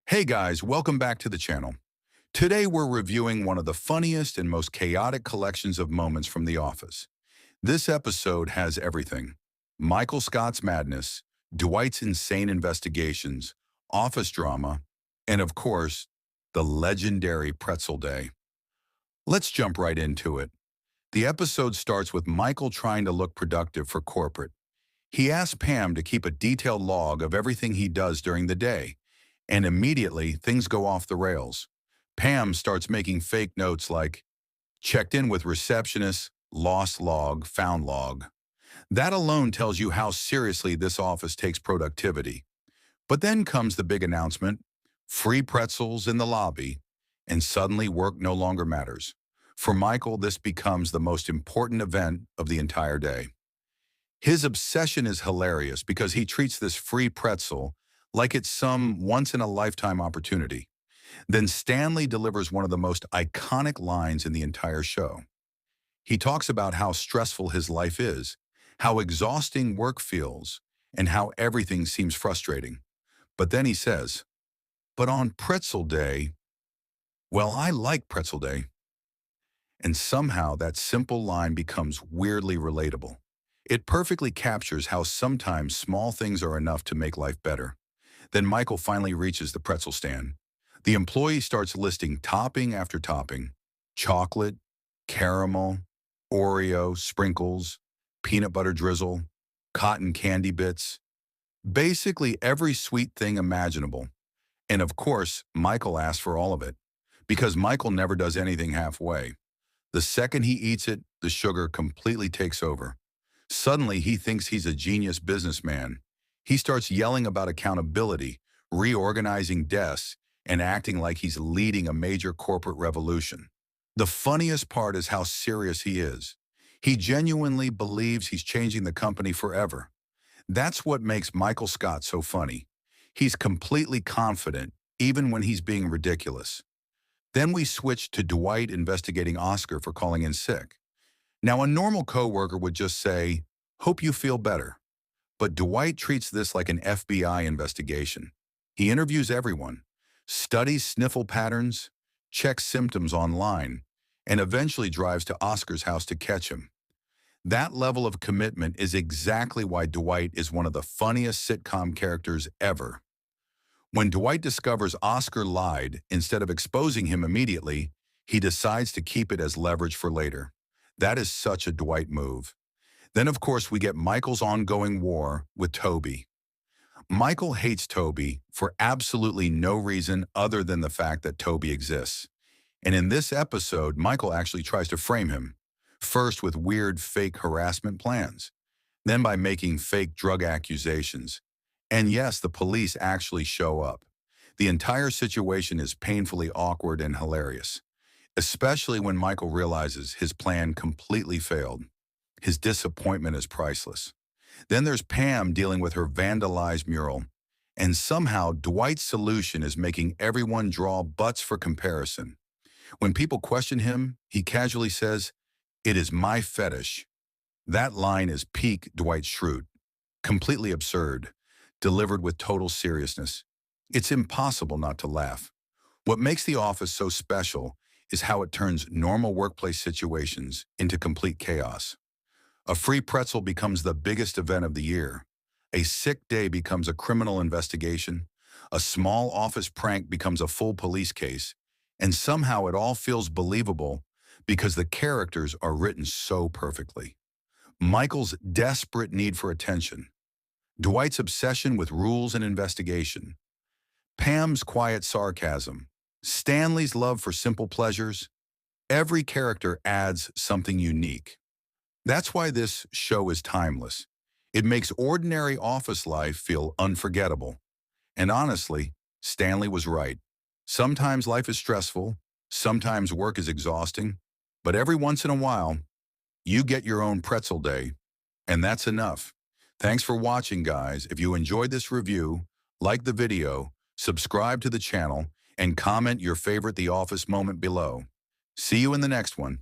Hey guys, welcome back to the channel. Today we're reviewing one of the funniest and most chaotic collections of moments from The Office. This episode has everything. Michael Scott's madness, Dwight's insane investigations, office drama, and of course, the legendary Pretzel Day. Let's jump right into it. The episode starts with Michael trying to look productive for corporate. He asks Pam to keep a detailed log of everything he does during the day. And immediately, things go off the rails. Pam starts making fake notes like, checked in with receptionist, lost log, found log. That alone tells you how seriously this office takes productivity. But then comes the big announcement, free pretzels in the lobby, and suddenly work no longer matters. For Michael, this becomes the most important event of the entire day. His obsession is hilarious because he treats this free pretzel like it's some once-in-a-lifetime opportunity. Then Stanley delivers one of the most iconic lines in the entire show. He talks about how stressful his life is, how exhausting work feels, and how everything seems frustrating. But then he says, but on Pretzel Day, well, I like Pretzel Day. And somehow that simple line becomes weirdly relatable. It perfectly captures how sometimes small things are enough to make life better. Then Michael finally reaches the pretzel stand. The employee starts listing topping after topping: chocolate, caramel, Oreo, sprinkles, peanut butter drizzle, cotton candy bits, basically every sweet thing imaginable. And of course, Michael asks for all of it, because Michael never does anything halfway. The second he eats it, the sugar completely takes over. Suddenly, he thinks he's a genius businessman. He starts yelling about accountability, reorganizing desks, and acting like he's leading a major corporate revolution. The funniest part is how serious he is. He genuinely believes he's changing the company forever. That's what makes Michael Scott so funny. He's completely confident, even when he's being ridiculous. Then we switch to Dwight investigating Oscar for calling in sick. Now, a normal coworker would just say, "Hope you feel better." But Dwight treats this like an FBI investigation. He interviews everyone, studies sniffle patterns, checks symptoms online, and eventually drives to Oscar's house to catch him. That level of commitment is exactly why Dwight is one of the funniest sitcom characters ever. When Dwight discovers Oscar lied, instead of exposing him immediately, he decides to keep it as leverage for later. That is such a Dwight move. Then, of course, we get Michael's ongoing war with Toby. Michael hates Toby for absolutely no reason other than the fact that Toby exists. And in this episode, Michael actually tries to frame him, first with weird fake harassment plans, then by making fake drug accusations. And yes, the police actually show up. The entire situation is painfully awkward and hilarious, especially when Michael realizes his plan completely failed. His disappointment is priceless. Then there's Pam dealing with her vandalized mural, and somehow Dwight's solution is making everyone draw butts for comparison. When people question him, he casually says, "It is my fetish." That line is peak Dwight Schrute, completely absurd, delivered with total seriousness. It's impossible not to laugh. What makes The Office so special is how it turns normal workplace situations into complete chaos. A free pretzel becomes the biggest event of the year. A sick day becomes a criminal investigation. A small office prank becomes a full police case. And somehow it all feels believable because the characters are written so perfectly. Michael's desperate need for attention. Dwight's obsession with rules and investigation. Pam's quiet sarcasm. Stanley's love for simple pleasures. Every character adds something unique. That's why this show is timeless. It makes ordinary office life feel unforgettable. And honestly, Stanley was right. Sometimes life is stressful, sometimes work is exhausting, but every once in a while, you get your own pretzel day, and that's enough. Thanks for watching, guys. If you enjoyed this review, like the video, subscribe to the channel, and comment your favorite The Office moment below. See you in the next one.